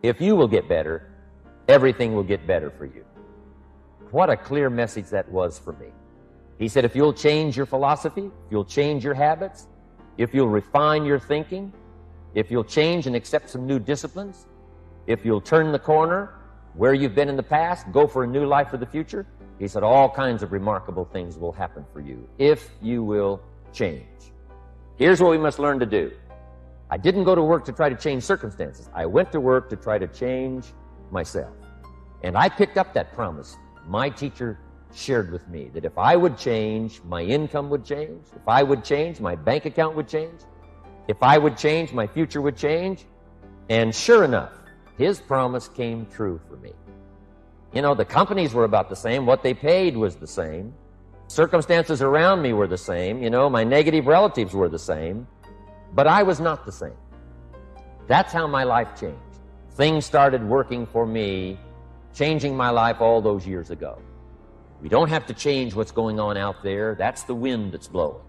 If you will get better, everything will get better for you. What a clear message that was for me. He said, if you'll change your philosophy, if you'll change your habits, if you'll refine your thinking, if you'll change and accept some new disciplines, if you'll turn the corner where you've been in the past, go for a new life for the future, he said all kinds of remarkable things will happen for you if you will change. Here's what we must learn to do. I didn't go to work to try to change circumstances. I went to work to try to change myself. And I picked up that promise. My teacher shared with me that if I would change, my income would change. If I would change, my bank account would change. If I would change, my future would change. And sure enough, his promise came true for me. You know, the companies were about the same. What they paid was the same. Circumstances around me were the same. You know, my negative relatives were the same. But I was not the same. That's how my life changed. Things started working for me, changing my life all those years ago. We don't have to change what's going on out there. That's the wind that's blowing.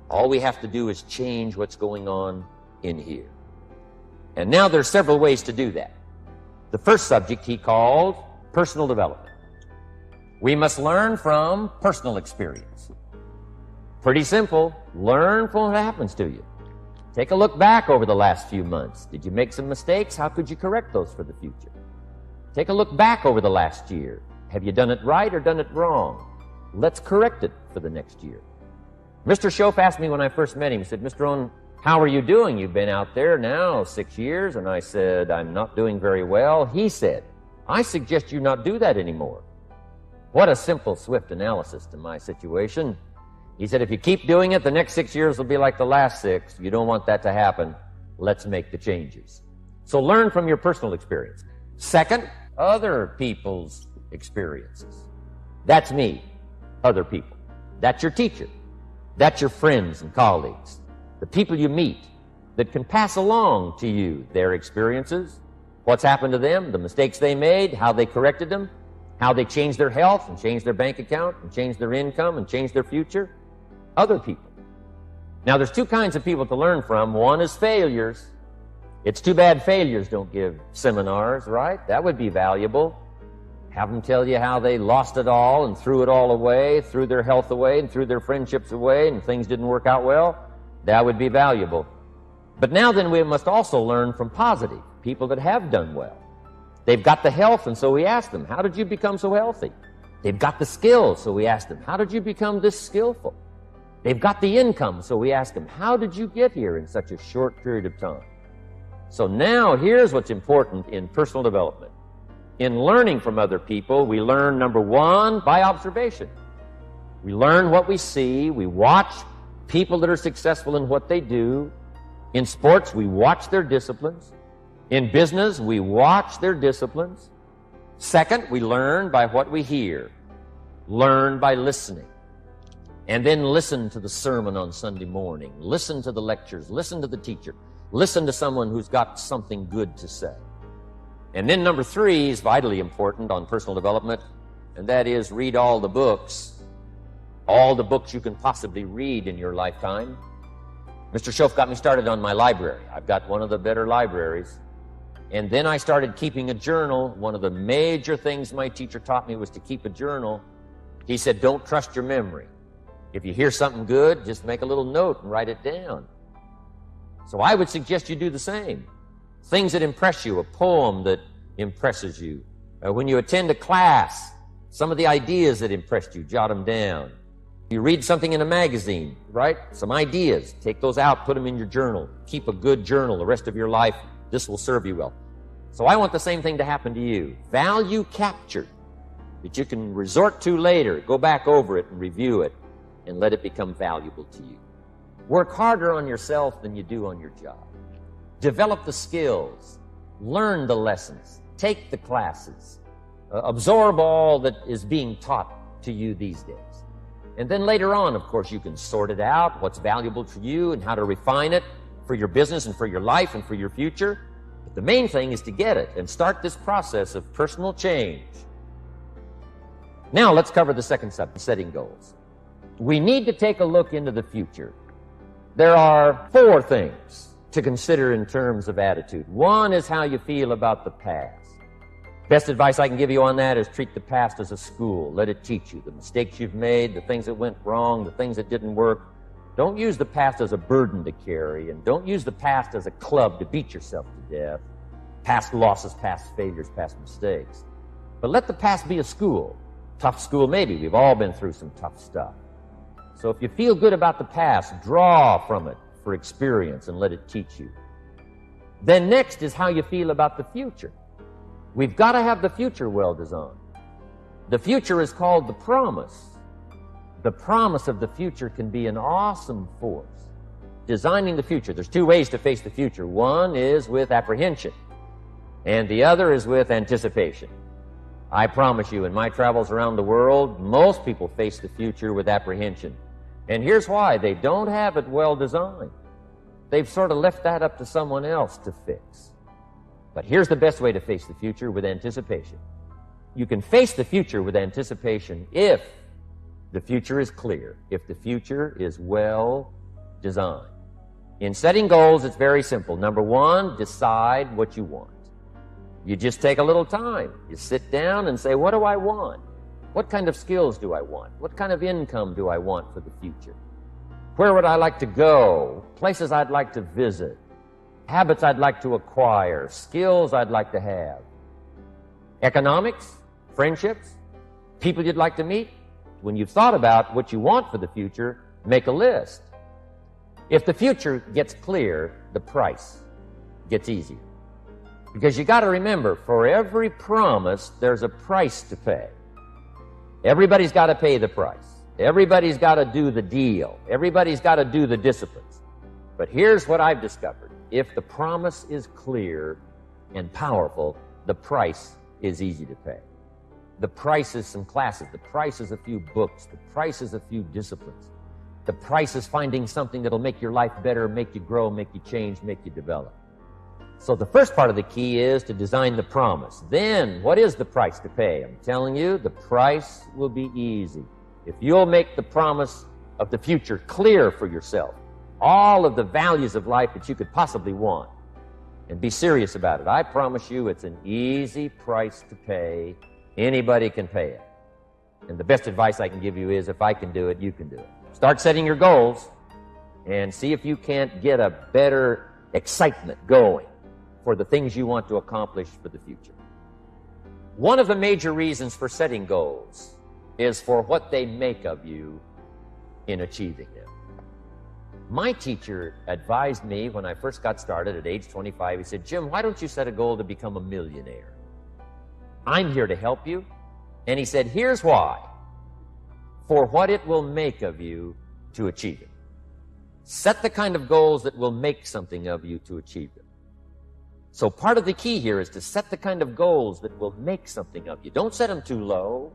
All we have to do is change what's going on in here. And now there's several ways to do that. The first subject he called personal development. We must learn from personal experience. Pretty simple. Learn from what happens to you. Take a look back over the last few months. Did you make some mistakes? How could you correct those for the future? Take a look back over the last year. Have you done it right or done it wrong? Let's correct it for the next year. Mr. Schoaf asked me when I first met him, he said, Mr. Rohn, how are you doing? You've been out there now 6 years. And I said, I'm not doing very well. He said, I suggest you not do that anymore. What a simple, swift analysis to my situation. He said, if you keep doing it, the next 6 years will be like the last 6. You don't want that to happen. Let's make the changes. So learn from your personal experience. Second, other people's experiences. That's me, other people. That's your teacher. That's your friends and colleagues. The people you meet that can pass along to you their experiences, what's happened to them, the mistakes they made, how they corrected them, how they changed their health and changed their bank account and changed their income and changed their future. Other people. Now, there's two kinds of people to learn from. One is failures. It's too bad failures don't give seminars, right? That would be valuable. Have them tell you how they lost it all and threw it all away, threw their health away and threw their friendships away and things didn't work out well. That would be valuable. But now then we must also learn from positive, people that have done well. They've got the health, and so we ask them, how did you become so healthy? They've got the skills, so we ask them, how did you become this skillful? They've got the income, so we ask them, how did you get here in such a short period of time? So now here's what's important in personal development. In learning from other people, we learn, number one, by observation. We learn what we see. We watch people that are successful in what they do. In sports, we watch their disciplines. In business, we watch their disciplines. Second, we learn by what we hear. Learn by listening. And then listen to the sermon on Sunday morning. Listen to the lectures. Listen to the teacher. Listen to someone who's got something good to say. And then number three is vitally important on personal development, and that is read all the books you can possibly read in your lifetime. Mr. Schoaf got me started on my library. I've got one of the better libraries. And then I started keeping a journal. One of the major things my teacher taught me was to keep a journal. He said, don't trust your memory. If you hear something good, just make a little note and write it down. So I would suggest you do the same. Things that impress you, a poem that impresses you. When you attend a class, some of the ideas that impressed you, jot them down. You read something in a magazine, right? Some ideas, take those out, put them in your journal. Keep a good journal the rest of your life. This will serve you well. So I want the same thing to happen to you. Value captured that you can resort to later. Go back over it and review it and let it become valuable to you. Work harder on yourself than you do on your job. Develop the skills, learn the lessons, take the classes, absorb all that is being taught to you these days. And then later on, of course, you can sort it out, what's valuable to you and how to refine it for your business and for your life and for your future. But the main thing is to get it and start this process of personal change. Now let's cover the second subject, setting goals. We need to take a look into the future. There are 4 things to consider in terms of attitude. One is how you feel about the past. Best advice I can give you on that is treat the past as a school. Let it teach you the mistakes you've made, the things that went wrong, the things that didn't work. Don't use the past as a burden to carry, and don't use the past as a club to beat yourself to death. Past losses, past failures, past mistakes. But let the past be a school. Tough school maybe. We've all been through some tough stuff. So if you feel good about the past, draw from it for experience and let it teach you. Then next is how you feel about the future. We've got to have the future well designed. The future is called the promise. The promise of the future can be an awesome force. Designing the future. There's two ways to face the future. One is with apprehension, and the other is with anticipation. I promise you, in my travels around the world, most people face the future with apprehension. And here's why. They don't have it well designed. They've sort of left that up to someone else to fix. But here's the best way to face the future, with anticipation. You can face the future with anticipation if the future is clear, if the future is well designed. In setting goals, it's very simple. Number one, decide what you want. You just take a little time. You sit down and say, what do I want? What kind of skills do I want? What kind of income do I want for the future? Where would I like to go? Places I'd like to visit? Habits I'd like to acquire? Skills I'd like to have? Economics? Friendships? People you'd like to meet? When you've thought about what you want for the future, make a list. If the future gets clear, the price gets easier. Because you got to remember, for every promise, there's a price to pay. Everybody's got to pay the price. Everybody's got to do the deal. Everybody's got to do the disciplines. But here's what I've discovered. If the promise is clear and powerful, the price is easy to pay. The price is some classes. The price is a few books. The price is a few disciplines. The price is finding something that'll make your life better, make you grow, make you change, make you develop. So the first part of the key is to design the promise. Then, what is the price to pay? I'm telling you, the price will be easy. If you'll make the promise of the future clear for yourself, all of the values of life that you could possibly want, and be serious about it, I promise you it's an easy price to pay. Anybody can pay it. And the best advice I can give you is, if I can do it, you can do it. Start setting your goals and see if you can't get a better excitement going for the things you want to accomplish for the future. One of the major reasons for setting goals is for what they make of you in achieving them. My teacher advised me when I first got started at age 25. He said, Jim, why don't you set a goal to become a millionaire? I'm here to help you. And he said, here's why. For what it will make of you to achieve it. Set the kind of goals that will make something of you to achieve them. So part of the key here is to set the kind of goals that will make something of you. Don't set them too low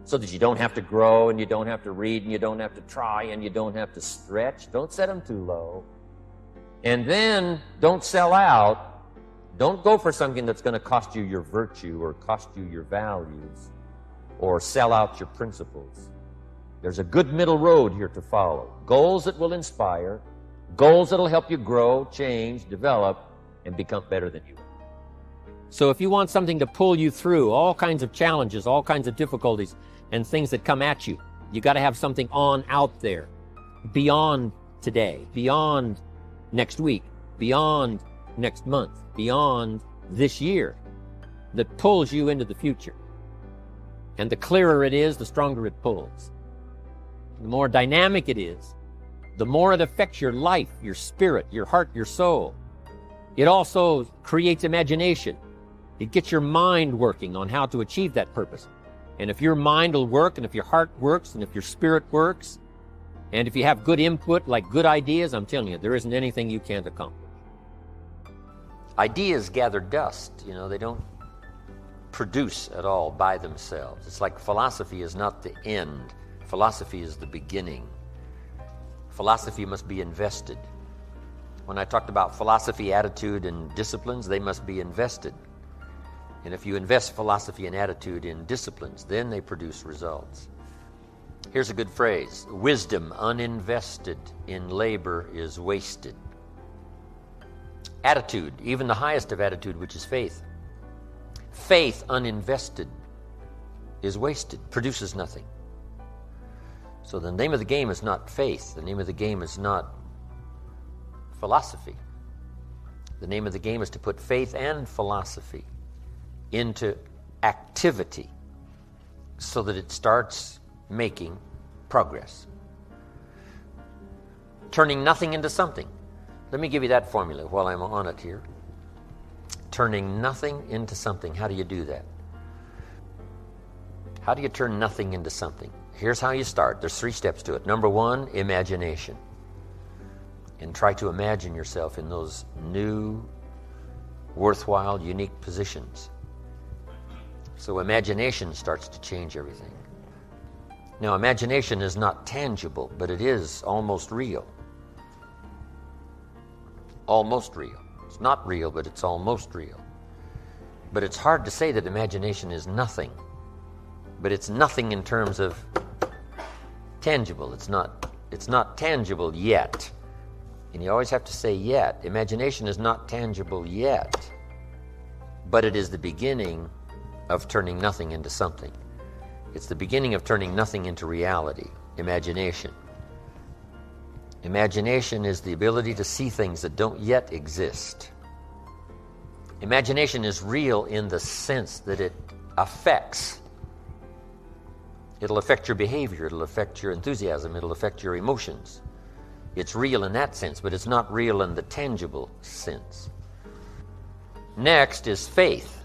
so that you don't have to grow and you don't have to read and you don't have to try and you don't have to stretch. Don't set them too low. And then don't sell out. Don't go for something that's going to cost you your virtue or cost you your values or sell out your principles. There's a good middle road here to follow. Goals that will inspire, goals that will help you grow, change, develop, and become better than you are. So if you want something to pull you through all kinds of challenges, all kinds of difficulties, and things that come at you, you got to have something on out there, beyond today, beyond next week, beyond next month, beyond this year, that pulls you into the future. And the clearer it is, the stronger it pulls. The more dynamic it is, the more it affects your life, your spirit, your heart, your soul. It also creates imagination. It gets your mind working on how to achieve that purpose. And if your mind will work, and if your heart works, and if your spirit works, and if you have good input, like good ideas, I'm telling you, there isn't anything you can't accomplish. Ideas gather dust, they don't produce at all by themselves. It's like philosophy is not the end. Philosophy is the beginning. Philosophy must be invested. When I talked about philosophy, attitude, and disciplines, they must be invested. And if you invest philosophy and attitude in disciplines, then they produce results. Here's a good phrase. Wisdom uninvested in labor is wasted. Attitude, even the highest of attitude, which is faith. Faith uninvested is wasted, produces nothing. So the name of the game is not faith. The name of the game is not philosophy. The name of the game is to put faith and philosophy into activity so that it starts making progress. Turning nothing into something. Let me give you that formula while I'm on it here. Turning nothing into something. How do you do that? How do you turn nothing into something? Here's how you start. There's 3 steps to it. Number 1, imagination. And try to imagine yourself in those new, worthwhile, unique positions. So imagination starts to change everything. Now, imagination is not tangible, but it is almost real. Almost real. It's not real, but it's almost real. But it's hard to say that imagination is nothing. But it's nothing in terms of tangible. It's not tangible yet. And you always have to say yet. Imagination is not tangible yet. But it is the beginning of turning nothing into something. It's the beginning of turning nothing into reality. Imagination. Imagination is the ability to see things that don't yet exist. Imagination is real in the sense that it affects. It'll affect your behavior. It'll affect your enthusiasm. It'll affect your emotions. It's real in that sense, but it's not real in the tangible sense. Next is faith.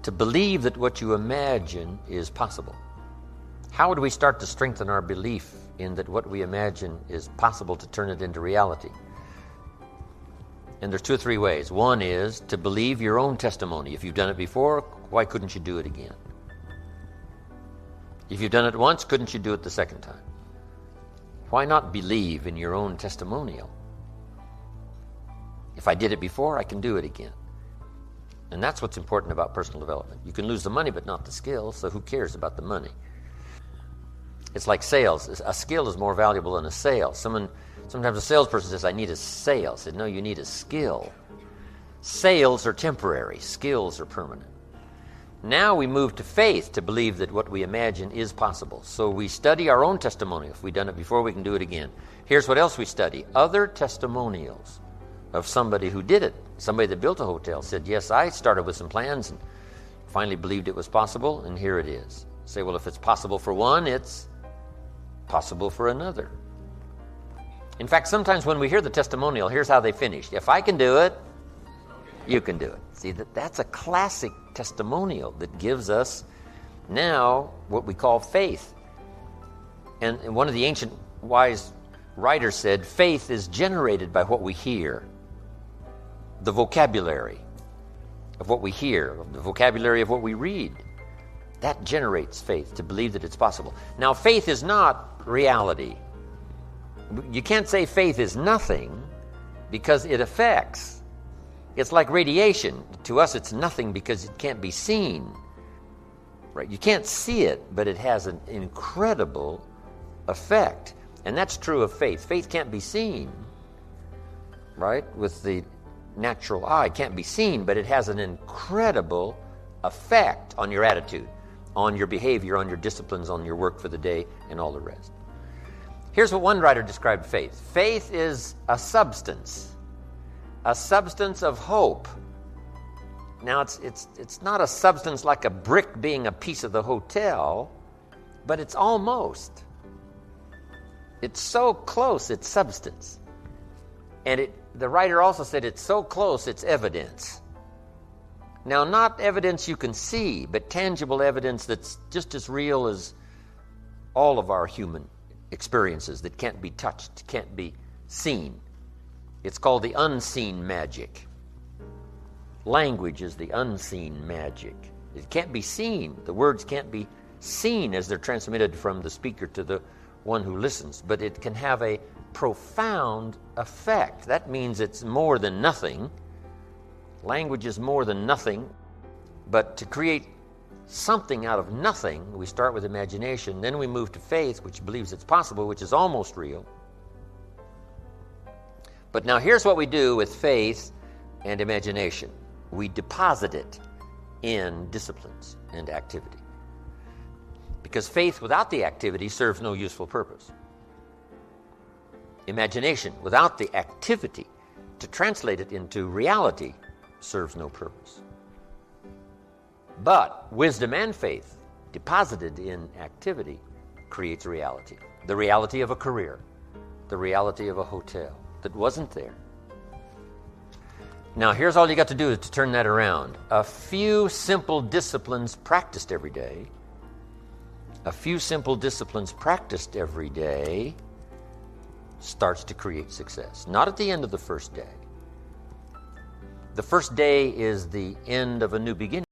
To believe that what you imagine is possible. How do we start to strengthen our belief in that what we imagine is possible to turn it into reality? And there's 2 or 3 ways. One is to believe your own testimony. If you've done it before, why couldn't you do it again? If you've done it once, couldn't you do it the second time? Why not believe in your own testimonial? If I did it before, I can do it again. And that's what's important about personal development. You can lose the money, but not the skill, so who cares about the money? It's like sales. A skill is more valuable than a sale. Sometimes a salesperson says, I need a sale. I said, no, you need a skill. Sales are temporary. Skills are permanent. Now we move to faith to believe that what we imagine is possible. So we study our own testimonial. If we've done it before, we can do it again. Here's what else we study. Other testimonials of somebody who did it. Somebody that built a hotel said, yes, I started with some plans and finally believed it was possible, and here it is. Say, well, if it's possible for one, it's possible for another. In fact, sometimes when we hear the testimonial, here's how they finished. If I can do it, you can do it. See, that's a classic testimonial that gives us now what we call faith. And one of the ancient wise writers said, faith is generated by what we hear. The vocabulary of what we hear, the vocabulary of what we read. That generates faith, to believe that it's possible. Now, faith is not reality. You can't say faith is nothing because it affects. It's like radiation. To us, it's nothing because it can't be seen. Right? You can't see it, but it has an incredible effect. And that's true of faith. Faith can't be seen, right? With the natural eye, it can't be seen, but it has an incredible effect on your attitude, on your behavior, on your disciplines, on your work for the day, and all the rest. Here's what one writer described faith. Faith is a substance of hope. Now, it's not a substance like a brick being a piece of the hotel, but it's almost. It's so close, it's substance. And the writer also said it's so close, it's evidence. Now, not evidence you can see, but tangible evidence that's just as real as all of our human experiences that can't be touched, can't be seen. It's called the unseen magic. Language is the unseen magic. It can't be seen. The words can't be seen as they're transmitted from the speaker to the one who listens, but it can have a profound effect. That means it's more than nothing. Language is more than nothing, but to create something out of nothing, we start with imagination, then we move to faith, which believes it's possible, which is almost real. But now here's what we do with faith and imagination. We deposit it in disciplines and activity. Because faith without the activity serves no useful purpose. Imagination without the activity to translate it into reality serves no purpose. But wisdom and faith deposited in activity creates reality. The reality of a career, the reality of a hotel that wasn't there. Now here's all you got to do to turn that around. A few simple disciplines practiced every day. A few simple disciplines practiced every day starts to create success. Not at the end of the first day. The first day is the end of a new beginning.